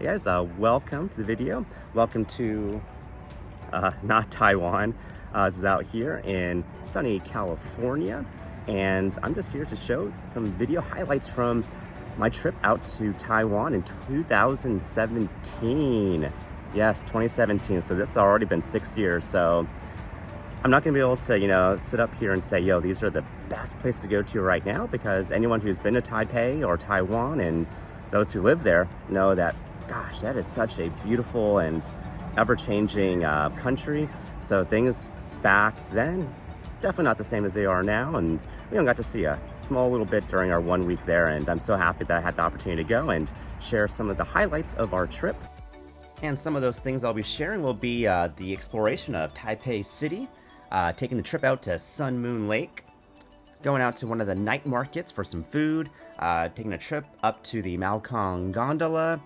guys, welcome to the video. Welcome to not Taiwan. This is out here in sunny California, and I'm just here to show some video highlights from my trip out to Taiwan in 2017. Yes, 2017, so that's already been 6 years. So I'm not gonna be able to, sit up here and say, yo, these are the best places to go to right now, because anyone who's been to Taipei or Taiwan and those who live there know that, gosh, that is such a beautiful and ever-changing country. So things back then, definitely not the same as they are now, and we only got to see a small little bit during our 1 week there, and I'm so happy that I had the opportunity to go and share some of the highlights of our trip. And some of those things I'll be sharing will be the exploration of Taipei City, taking the trip out to Sun Moon Lake, going out to one of the night markets for some food, taking a trip up to the Maokong Gondola,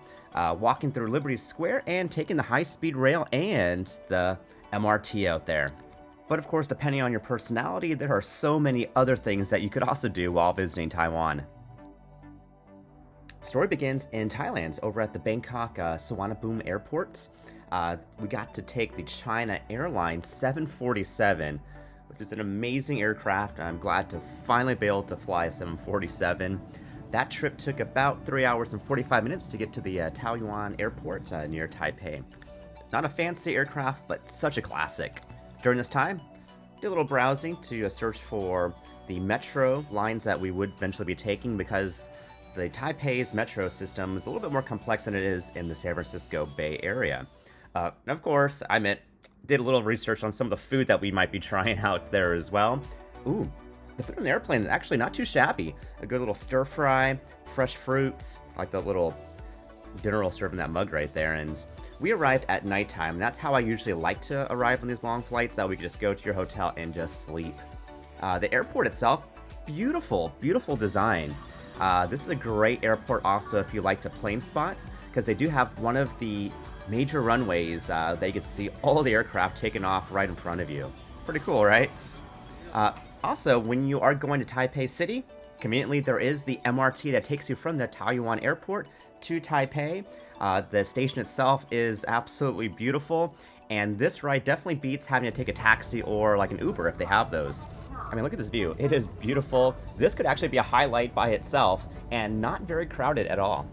walking through Liberty Square, and taking the high-speed rail and the MRT out there. But of course, depending on your personality, there are so many other things that you could also do while visiting Taiwan. Story begins in Thailand, over at the Bangkok Suvarnabhumi Airport. We got to take the China Airlines 747, which is an amazing aircraft. I'm glad to finally be able to fly a 747. That trip took about 3 hours and 45 minutes to get to the Taoyuan Airport near Taipei. Not a fancy aircraft, but such a classic. During this time, did a little browsing to search for the metro lines that we would eventually be taking, because the Taipei's metro system is a little bit more complex than it is in the San Francisco Bay Area. And of course, did a little research on some of the food that we might be trying out there as well. Ooh, the food on the airplane is actually not too shabby. A good little stir fry, fresh fruits, like the little dinner roll served in that mug right there. And we arrived at nighttime, and that's how I usually like to arrive on these long flights, that we can just go to your hotel and just sleep. The airport itself, beautiful, beautiful design. This is a great airport also if you like to plane spots, because they do have one of the major runways that you can see all the aircraft taking off right in front of you. Pretty cool, right? Also, when you are going to Taipei City, conveniently there is the MRT that takes you from the Taoyuan Airport to Taipei. The station itself is absolutely beautiful, and this ride definitely beats having to take a taxi or like an Uber if they have those. I mean, look at this view. It is beautiful. This could actually be a highlight by itself, and not very crowded at all.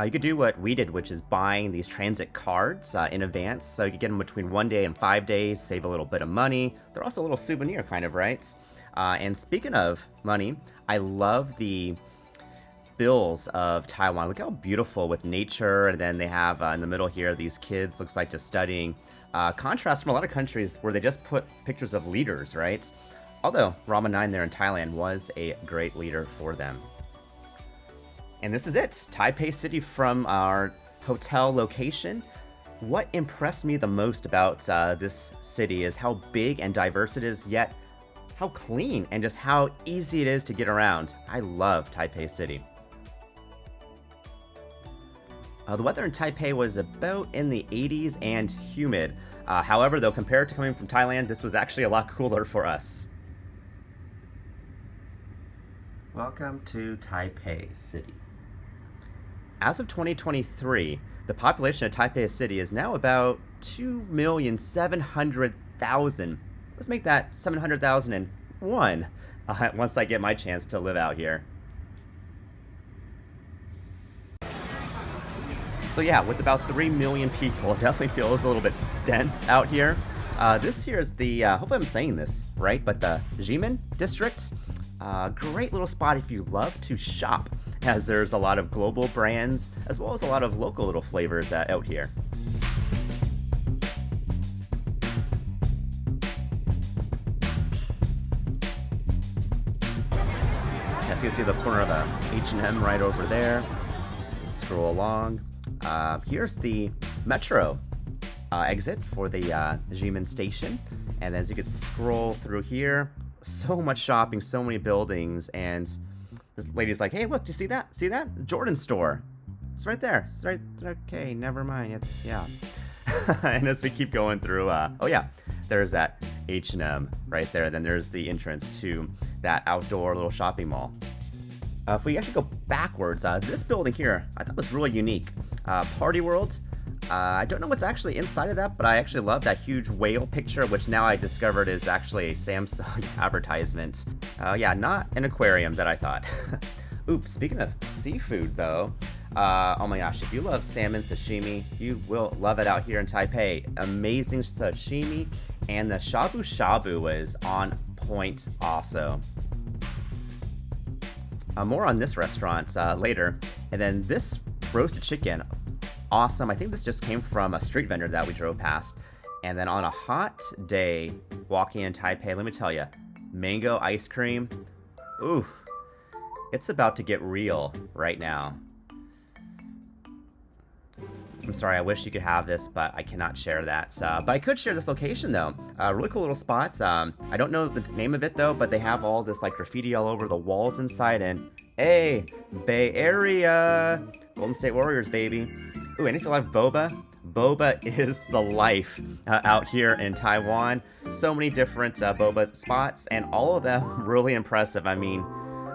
You could do what we did, which is buying these transit cards in advance, so you could get them between 1 day and 5 days, save a little bit of money. They're also a little souvenir kind of, right? And speaking of money, I love the bills of Taiwan. Look how beautiful with nature, and then they have in the middle here these kids, looks like just studying. Contrast from a lot of countries where they just put pictures of leaders, right? Although Rama 9 there in Thailand was a great leader for them. And this is it, Taipei City from our hotel location. What impressed me the most about this city is how big and diverse it is, yet how clean and just how easy it is to get around. I love Taipei City. The weather in Taipei was about in the 80s and humid. However, though, compared to coming from Thailand, this was actually a lot cooler for us. Welcome to Taipei City. As of 2023, the population of Taipei City is now about 2,700,000. Let's make that 700,001 once I get my chance to live out here. So yeah, with about 3 million people, it definitely feels a little bit dense out here. This here is the, hopefully I'm saying this right, but the Ximen district. Great little spot if you love to shop, as there's a lot of global brands, as well as a lot of local little flavors out here. As you can see the corner of the H&M right over there. Scroll along. Here's the metro exit for the Ximen station, and as you can scroll through here, so much shopping, so many buildings, and this lady's like, hey, look, do you see that? See that? Jordan store. It's right there. It's right. Okay, never mind. It's, yeah. And as we keep going through, oh yeah, there's that H&M right there. Then there's the entrance to that outdoor little shopping mall. If we actually go backwards, this building here, I thought was really unique. Party World. I don't know what's actually inside of that, but I actually love that huge whale picture, which now I discovered is actually a Samsung advertisement. Yeah, not an aquarium that I thought. Oops, speaking of seafood though, oh my gosh, if you love salmon sashimi, you will love it out here in Taipei. Amazing sashimi, and the shabu shabu was on point also. More on this restaurant later. And then this roasted chicken, awesome. I think this just came from a street vendor that we drove past. And then on a hot day walking in Taipei, let me tell you, mango ice cream, ooh, it's about to get real right now. I'm sorry, I wish you could have this, but I cannot share that. But I could share this location though. Really cool little spots. I don't know the name of it though, but they have all this like graffiti all over the walls inside. And hey, Bay Area, Golden State Warriors, baby. Ooh, and if you like boba, boba is the life out here in Taiwan. So many different boba spots, and all of them really impressive. I mean,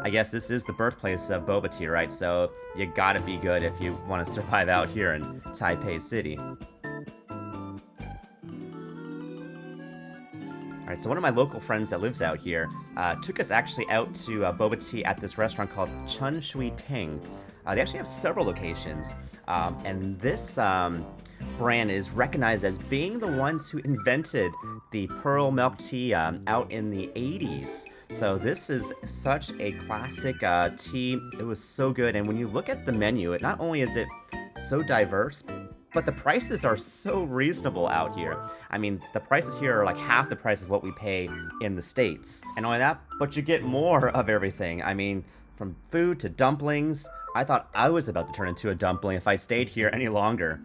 I guess this is the birthplace of boba tea, right? So you gotta be good if you want to survive out here in Taipei City. Alright, so one of my local friends that lives out here took us actually out to boba tea at this restaurant called Chun Shui Tang. They actually have several locations, and this brand is recognized as being the ones who invented the pearl milk tea out in the 80s. So this is such a classic tea. It was so good, and when you look at the menu, it not only is it so diverse, but the prices are so reasonable out here. I mean, the prices here are like half the price of what we pay in the States. And not only that, but you get more of everything. I mean, from food to dumplings. I thought I was about to turn into a dumpling if I stayed here any longer.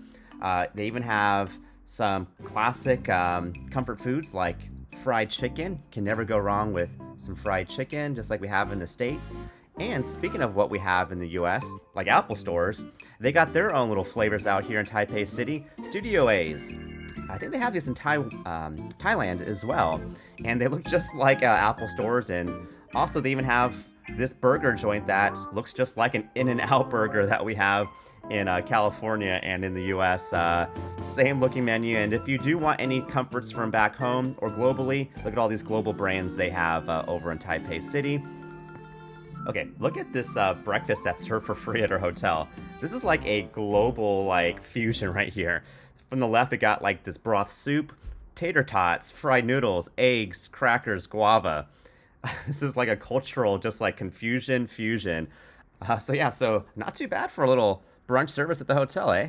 They even have some classic comfort foods like fried chicken. Can never go wrong with some fried chicken, just like we have in the States. And speaking of what we have in the US, like Apple stores, they got their own little flavors out here in Taipei City. Studio A's. I think they have these in Thailand as well. And they look just like Apple stores. And also they even have this burger joint that looks just like an In-N-Out burger that we have in California and in the US. Same looking menu, and if you do want any comforts from back home or globally, look at all these global brands they have over in Taipei City. Okay, look at this breakfast that's served for free at our hotel. This is like a global like fusion right here. From the left, we got like this broth soup, tater tots, fried noodles, eggs, crackers, guava. This is like a cultural, just like fusion. So yeah, so not too bad for a little brunch service at the hotel, eh?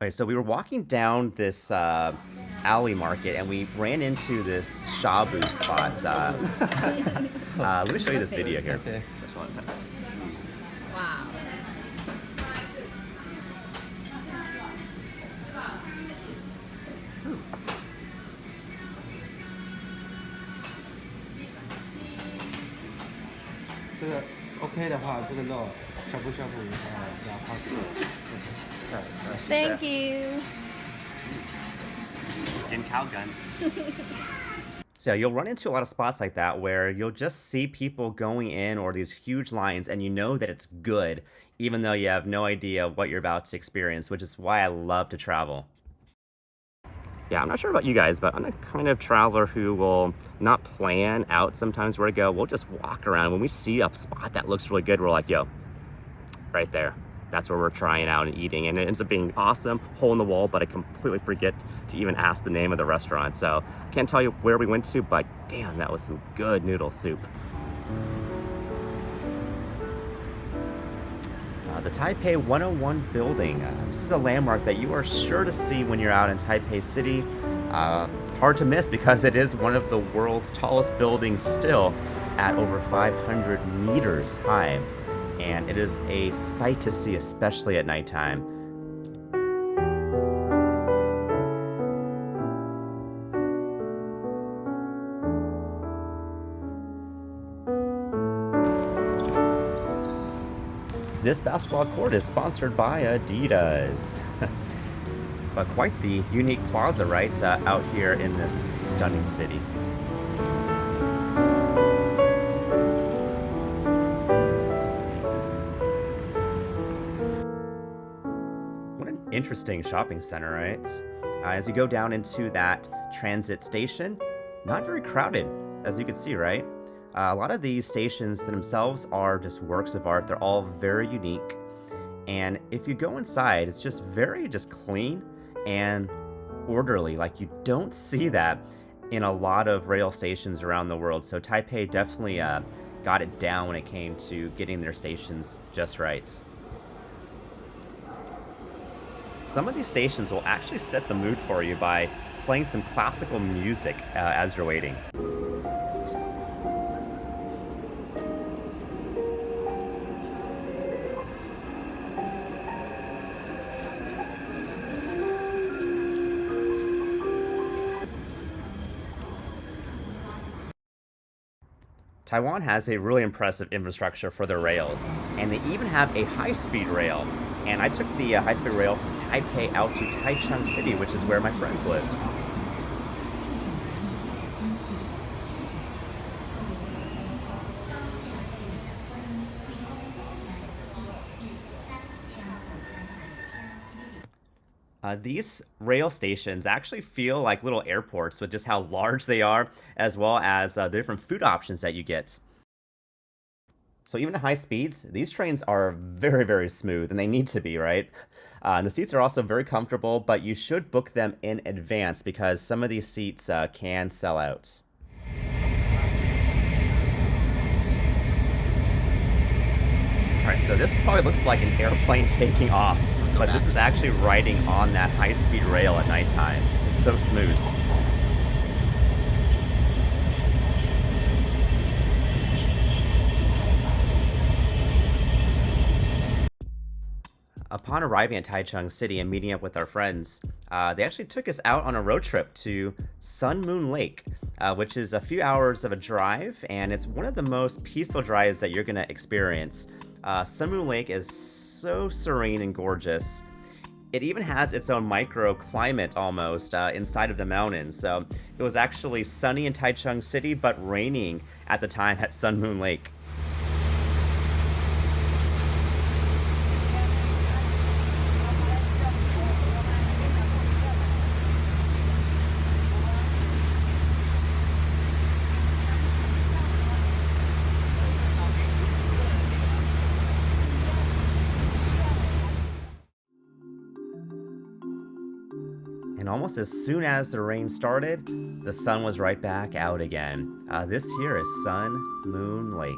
Okay, so we were walking down this alley market and we ran into this Shabu spot. Let me show you this video here. Wow. OK 的话，这个肉呷哺呷哺然后Thank you. So you'll run into a lot of spots like that where you'll just see people going in or these huge lines and you know that it's good, even though you have no idea what you're about to experience, which is why I love to travel. Yeah, I'm not sure about you guys, but I'm the kind of traveler who will not plan out sometimes where to go. We'll just walk around. When we see a spot that looks really good, we're like, yo, right there. That's where we're trying out and eating. And it ends up being awesome, hole in the wall, but I completely forget to even ask the name of the restaurant. So I can't tell you where we went to, but damn, that was some good noodle soup. The Taipei 101 building. This is a landmark that you are sure to see when you're out in Taipei City. It's hard to miss because it is one of the world's tallest buildings still at over 500 meters high. And it is a sight to see, especially at nighttime. This basketball court is sponsored by Adidas. But quite the unique plaza, right, out here in this stunning city. What an interesting shopping center, right? As you go down into that transit station, not very crowded, as you can see, right? A lot of these stations themselves are just works of art. They're all very unique. And if you go inside, it's just very clean and orderly. Like, you don't see that in a lot of rail stations around the world. So Taipei definitely got it down when it came to getting their stations just right. Some of these stations will actually set the mood for you by playing some classical music as you're waiting. Taiwan has a really impressive infrastructure for their rails, and they even have a high-speed rail. And I took the high-speed rail from Taipei out to Taichung City, which is where my friends lived. These rail stations actually feel like little airports with just how large they are, as well as the different food options that you get. So even at high speeds, these trains are very, very smooth, and they need to be, right? And the seats are also very comfortable, but you should book them in advance because some of these seats can sell out. Alright, so this probably looks like an airplane taking off, but this is actually riding on that high-speed rail at nighttime. It's so smooth. Upon arriving at Taichung City and meeting up with our friends, they actually took us out on a road trip to Sun Moon Lake, which is a few hours of a drive, and it's one of the most peaceful drives that you're going to experience. Sun Moon Lake is so serene and gorgeous. It even has its own microclimate almost inside of the mountains. So it was actually sunny in Taichung City, but raining at the time at Sun Moon Lake. And almost as soon as the rain started, the sun was right back out again. This here is Sun Moon Lake.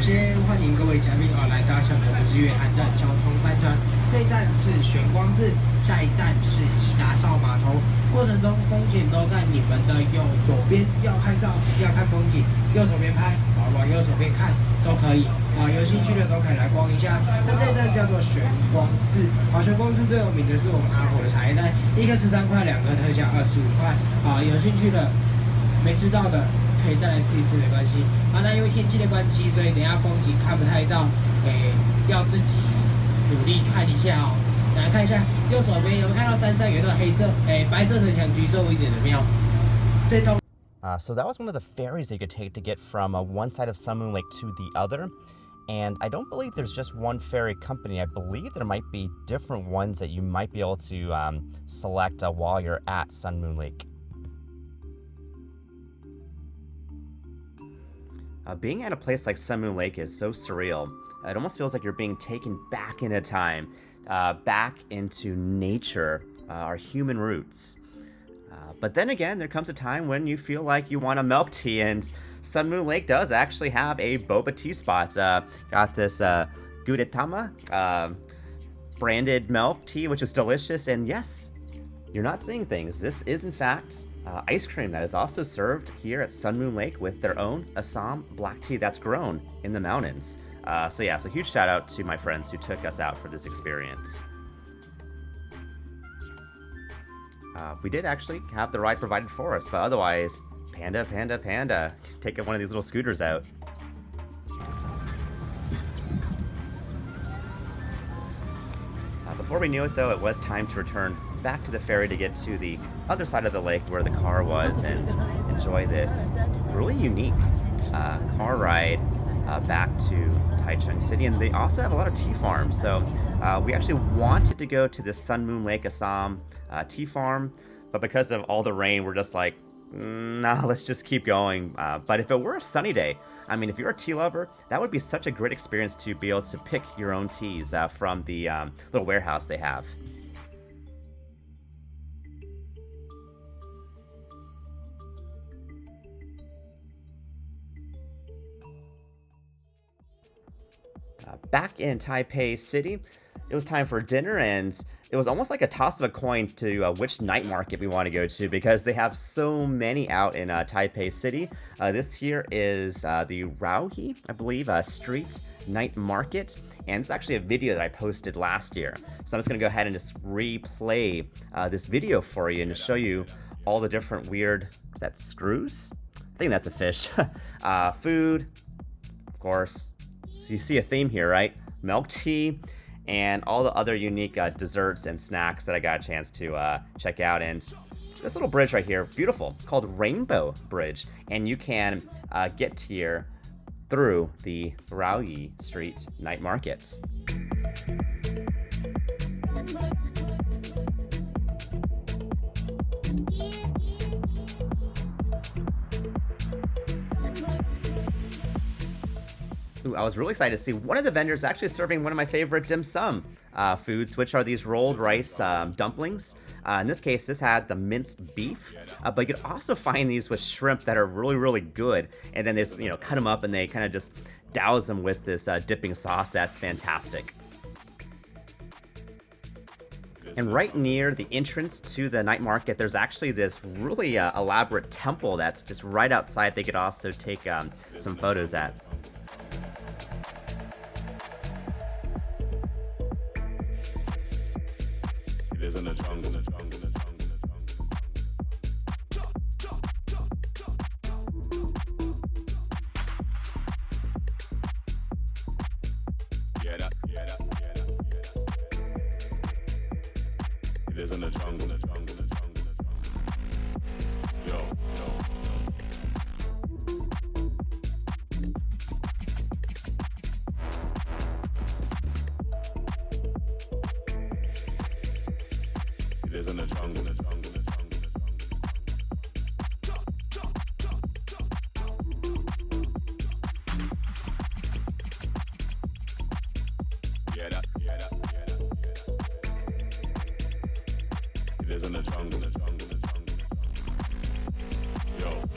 先欢迎各位嘉宾来搭乘国际乐安的交通班船。这一站是玄光寺，下一站是宜达邵码头。过程中风景都在你们的右手边，要拍照要看风景，右手边拍往右手边看都可以有兴趣的都可以来逛一下。那这一站叫做玄光寺玄光寺最有名的是我们阿火的茶叶蛋，一颗13块，两颗特价25块有兴趣的没吃到的。可以再来试一次没关系那因为天气的关系，所以等一下风景看不太到，要自己努力看一下来看一下右手边，有没有看到山上有一个黑色、白色城墙、橘色屋顶的庙？这栋。So that was one of the ferries you could take to get from one side of Sun Moon Lake to the other. And I don't believe there's just one ferry company. I believe there might be different ones that you might be able to select while you're at Sun Moon Lake. Being at a place like Sun Moon Lake is so surreal. It almost feels like you're being taken back into time, back into nature, our human roots. But then again, there comes a time when you feel like you want a milk tea, and Sun Moon Lake does actually have a boba tea spot. Got this Gudetama branded milk tea, which is delicious. And yes, you're not seeing things. This is, in fact, ice cream that is also served here at Sun Moon Lake with their own Assam black tea that's grown in the mountains. So huge shout out to my friends who took us out for this experience. We did actually have the ride provided for us, but otherwise, panda, taking one of these little scooters out. Before we knew it, though, it was time to return back to the ferry to get to the other side of the lake where the car was and enjoy this really unique car ride back to Taichung City. And they also have a lot of tea farms, so we actually wanted to go to the Sun Moon Lake Assam tea farm, but because of all the rain, we're just like, nah, let's just keep going. But if it were a sunny day, I mean, if you're a tea lover, that would be such a great experience to be able to pick your own teas from the little warehouse they have. Back in Taipei City, it was time for dinner, and it was almost like a toss of a coin to which night market we want to go to, because they have so many out in Taipei City. This here is the Raohe, I believe, street night market, and it's actually a video that I posted last year. So I'm just going to go ahead and just replay this video for you and just show you all the different weird, is that screws? I think that's a fish. Food, of course. So you see a theme here, right? Milk tea, and all the other unique desserts and snacks that I got a chance to check out. And this little bridge right here, beautiful. It's called Rainbow Bridge, and you can get here through the Raohe Street Night Market. Ooh, I was really excited to see one of the vendors actually serving one of my favorite dim sum foods, which are these rolled rice dumplings. In this case, this had the minced beef, but you could also find these with shrimp that are really, really good. And then they just, cut them up and they kind of just douse them with this dipping sauce. That's fantastic. And right near the entrance to the night market, there's actually this really elaborate temple that's just right outside. They could also take some photos at. It is in the jungle, It is in the jungle, Yo. It is in the jungle, It is in the jungle, Yo.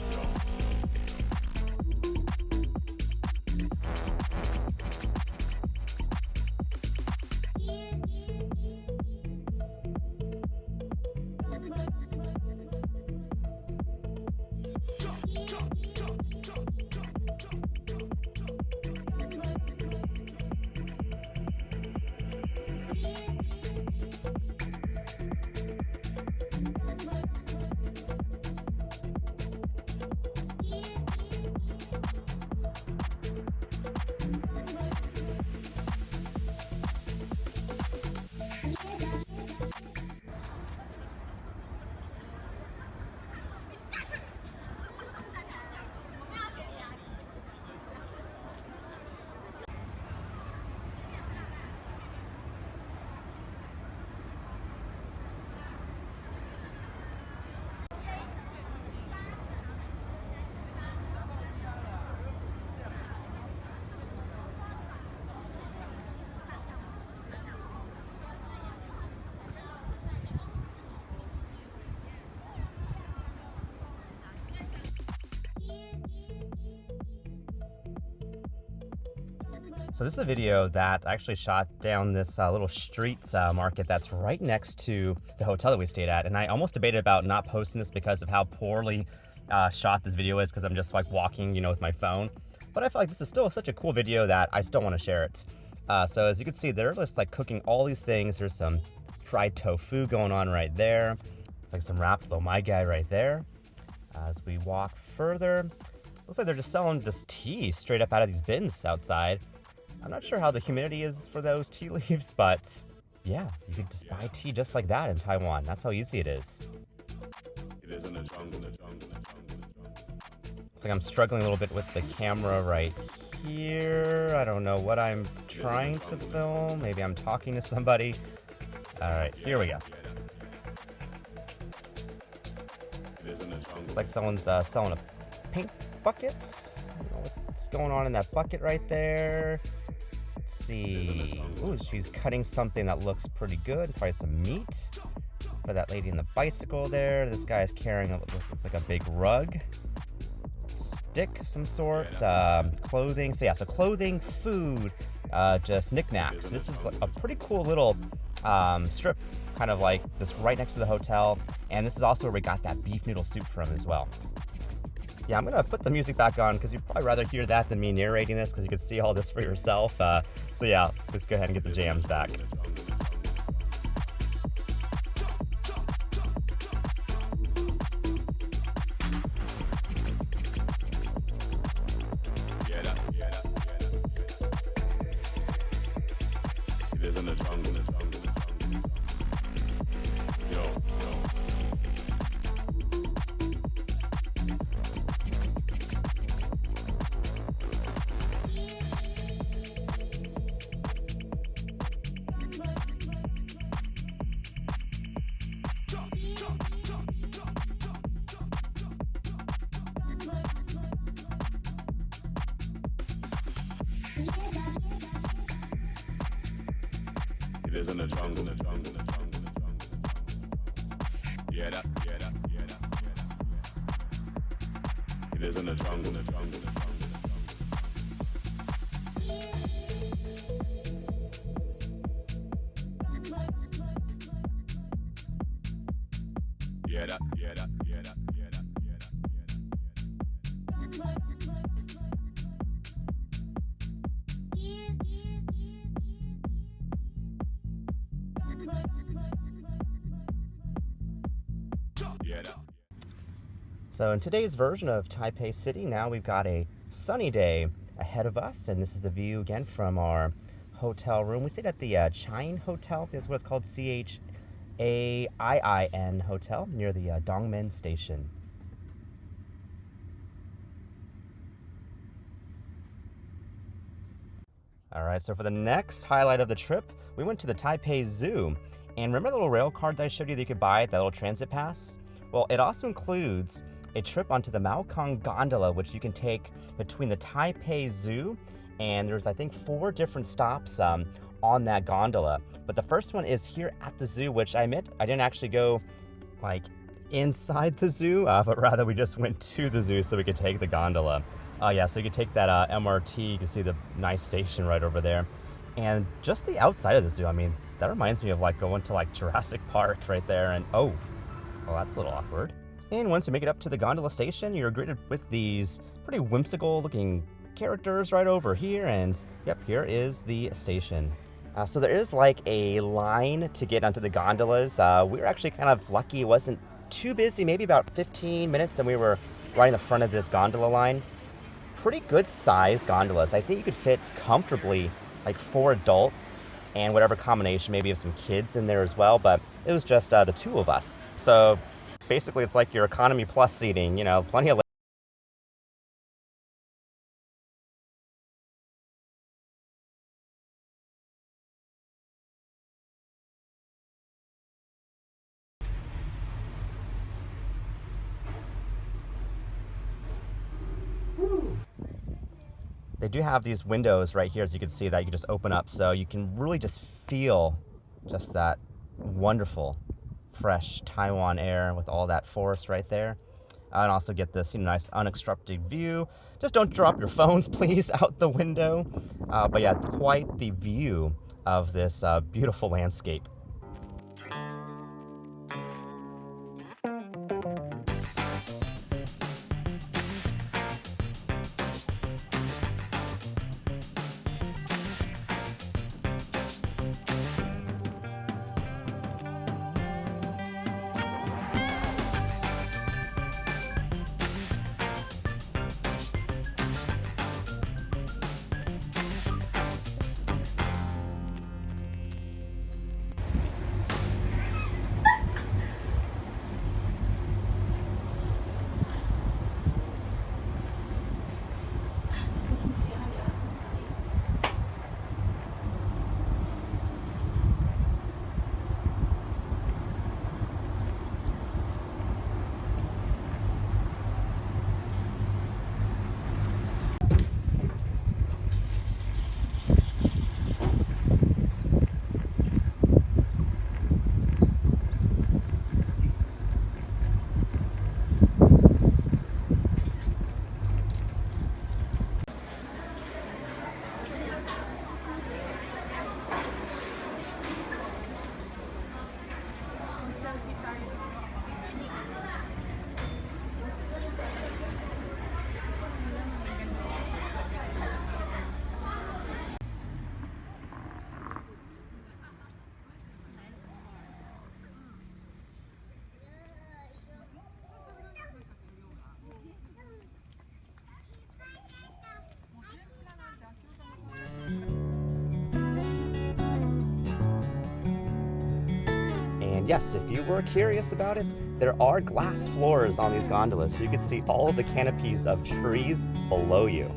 So this is a video that I actually shot down this little street market that's right next to the hotel that we stayed at. And I almost debated about not posting this because of how poorly shot this video is, because I'm just like walking, with my phone. But I feel like this is still such a cool video that I still want to share it. So as you can see, they're just like cooking all these things. There's some fried tofu going on right there. It's like some wrapped lo mai gai right there. As we walk further, looks like they're just selling this tea straight up out of these bins outside. I'm not sure how the humidity is for those tea leaves, but yeah, you can just buy tea just like that in Taiwan. That's how easy it is. Looks like I'm struggling a little bit with the camera right here. I don't know what I'm trying to film. Maybe I'm talking to somebody. All right, here we go. Looks like someone's selling a paint bucket. I don't know what's going on in that bucket right there. Let's see. Ooh, she's cutting something that looks pretty good. Probably some meat. For that lady in the bicycle there. This guy is carrying what looks like a big rug. Stick of some sort. Clothing. So yeah, so clothing, food, just knickknacks. This is a pretty cool little strip, kind of like this right next to the hotel. And this is also where we got that beef noodle soup from as well. Yeah, I'm gonna put the music back on because you'd probably rather hear that than me narrating this, because you can see all this for yourself. So yeah, let's go ahead and get the jams back. It is in the jungle. It is in the jungle. It is in the jungle. So in today's version of Taipei City, now we've got a sunny day ahead of us, and this is the view again from our hotel room. We stayed at the Chiang Hotel. That's what it's called, Chiin Hotel, near the Dongmen Station. All right, so for the next highlight of the trip, we went to the Taipei Zoo. And remember the little rail card that I showed you that you could buy, that little transit pass? Well, it also includes a trip onto the Maokong Gondola, which you can take between the Taipei Zoo, and there's, I think, 4 different stops on that gondola. But the first one is here at the zoo, which I admit, I didn't actually go like inside the zoo, but rather we just went to the zoo so we could take the gondola. Yeah, so you could take that MRT. You can see the nice station right over there. And just the outside of the zoo, I mean, that reminds me of like going to like Jurassic Park right there. And oh, that's a little awkward. And once you make it up to the gondola station, you're greeted with these pretty whimsical looking characters right over here. And yep, here is the station. So there is like a line to get onto the gondolas. We were actually kind of lucky. It wasn't too busy, maybe about 15 minutes, and we were right in the front of this gondola line. Pretty good sized gondolas. I think you could fit comfortably like 4 adults and whatever combination, maybe of some kids in there as well, but it was just the 2 of us. So basically it's like your economy plus seating, plenty of They do have these windows right here, as you can see, that you can just open up, so you can really just feel just that wonderful, fresh Taiwan air with all that forest right there. and also get this nice unobstructed view. Just don't drop your phones, please, out the window. But yeah, quite the view of this beautiful landscape. And yes, if you were curious about it, there are glass floors on these gondolas, so you can see all of the canopies of trees below you.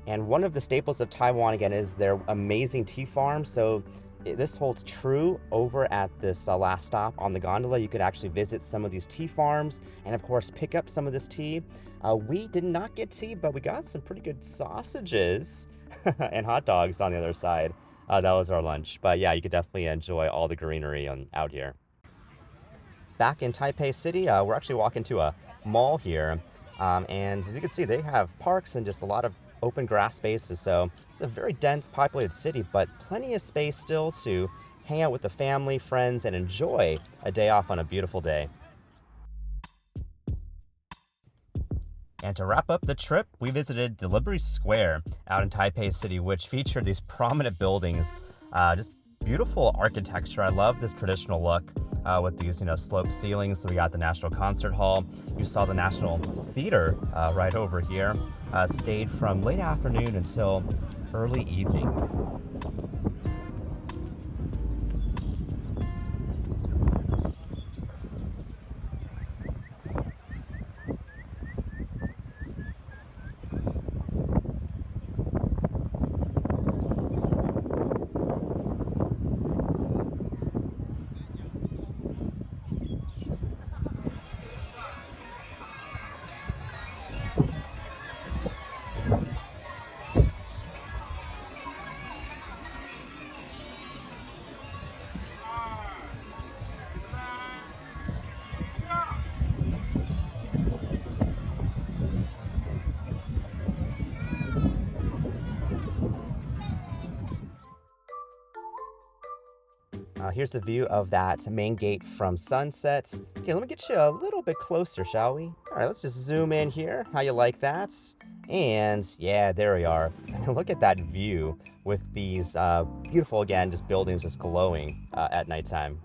And one of the staples of Taiwan, again, is their amazing tea farm. So this holds true over at this last stop on the gondola. You could actually visit some of these tea farms and, of course, pick up some of this tea. We did not get tea, but we got some pretty good sausages and hot dogs on the other side. That was our lunch. But yeah, you could definitely enjoy all the greenery out here. Back in Taipei City, we're actually walking to a mall here. And as you can see, they have parks and just a lot of open grass spaces, so it's a very dense populated city, but plenty of space still to hang out with the family, friends, and enjoy a day off on a beautiful day. And to wrap up the trip, we visited the Liberty Square out in Taipei City, which featured these prominent buildings, just beautiful architecture. I love this traditional look with these, sloped ceilings. So we got the National Concert Hall. You saw the National Theater right over here. Stayed from late afternoon until early evening. Here's the view of that main gate from sunset. Okay, let me get you a little bit closer, shall we? All right, let's just zoom in here. How you like that? And yeah, there we are. And look at that view with these beautiful, again, just buildings just glowing at nighttime.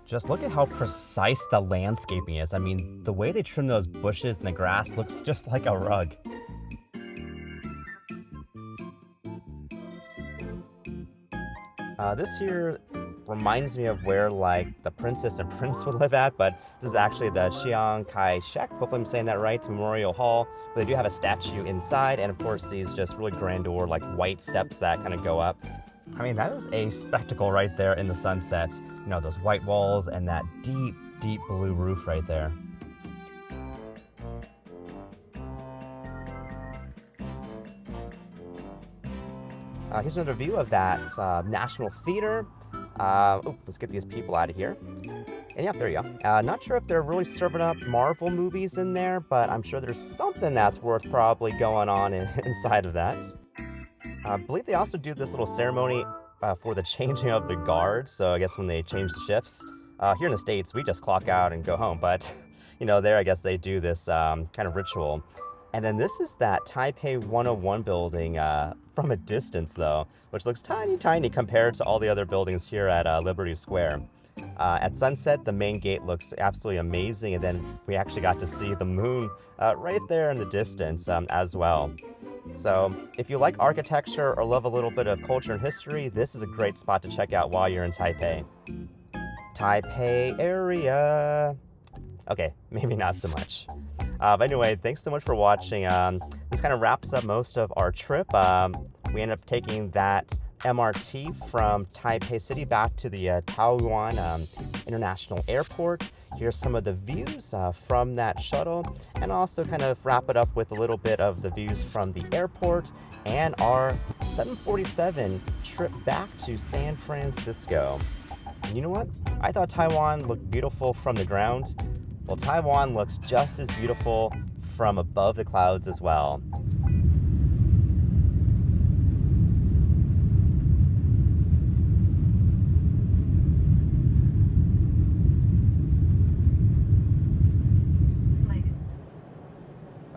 Just look at how precise the landscaping is. I mean, the way they trim those bushes and the grass looks just like a rug. This here reminds me of where like the princess and prince would live at, but this is actually the Chiang Kai-Shek, hopefully I'm saying that right, Memorial Hall. But they do have a statue inside, and of course these just really grandeur like white steps that kind of go up. I mean, that is a spectacle right there in the sunset. You know, those white walls and that deep, deep blue roof right there. Here's another view of that National Theater. Let's get these people out of here. And yeah, there you go. Not sure if they're really serving up Marvel movies in there, but I'm sure there's something that's worth probably going on inside of that. I believe they also do this little ceremony for the changing of the guards. So I guess when they change the shifts. Here in the States, we just clock out and go home. But, you know, there I guess they do this kind of ritual. And then this is that Taipei 101 building from a distance, though, which looks tiny, tiny compared to all the other buildings here at Liberty Square. At sunset, the main gate looks absolutely amazing, and then we actually got to see the moon right there in the distance as well. So if you like architecture or love a little bit of culture and history, this is a great spot to check out while you're in Taipei. Taipei area. Okay, maybe not so much. But anyway, thanks so much for watching. This kind of wraps up most of our trip. We ended up taking that MRT from Taipei City back to the Taiwan International Airport. Here's some of the views from that shuttle, and also kind of wrap it up with a little bit of the views from the airport and our 747 trip back to San Francisco. And you know what? I thought Taiwan looked beautiful from the ground. Well, Taiwan looks just as beautiful from above the clouds as well.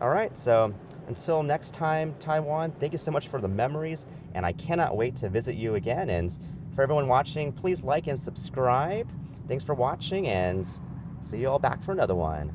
All right, so until next time, Taiwan, thank you so much for the memories, and I cannot wait to visit you again. And for everyone watching, please like and subscribe. Thanks for watching, and see you all back for another one.